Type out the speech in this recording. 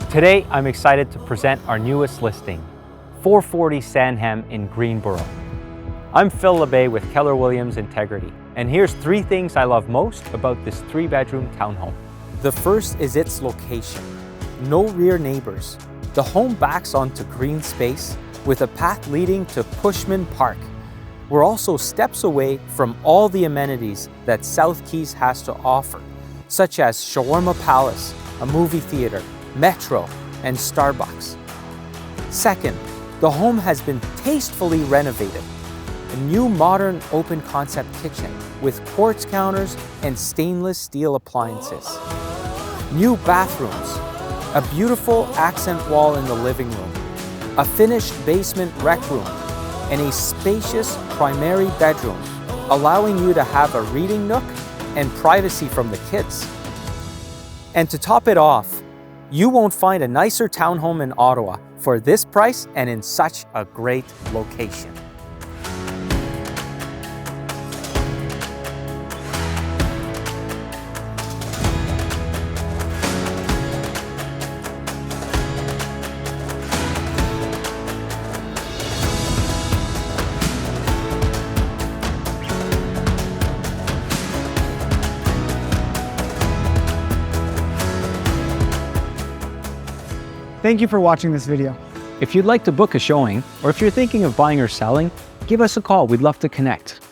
Today, I'm excited to present our newest listing, 440 Sandhamn in Greenboro. I'm Phil LeBay with Keller Williams Integrity, and here's 3 things I love most about this 3-bedroom townhome. The first is its location. No rear neighbors. The home backs onto green space with a path leading to Pushman Park. We're also steps away from all the amenities that South Keys has to offer, such as Shawarma Palace, a movie theater, Metro, and Starbucks. Second, the home has been tastefully renovated. A new modern open concept kitchen with quartz counters and stainless steel appliances. New bathrooms, a beautiful accent wall in the living room, a finished basement rec room, and a spacious primary bedroom, allowing you to have a reading nook and privacy from the kids. And to top it off, you won't find a nicer townhome in Ottawa for this price and in such a great location. Thank you for watching this video. If you'd like to book a showing, or if you're thinking of buying or selling, give us a call. We'd love to connect.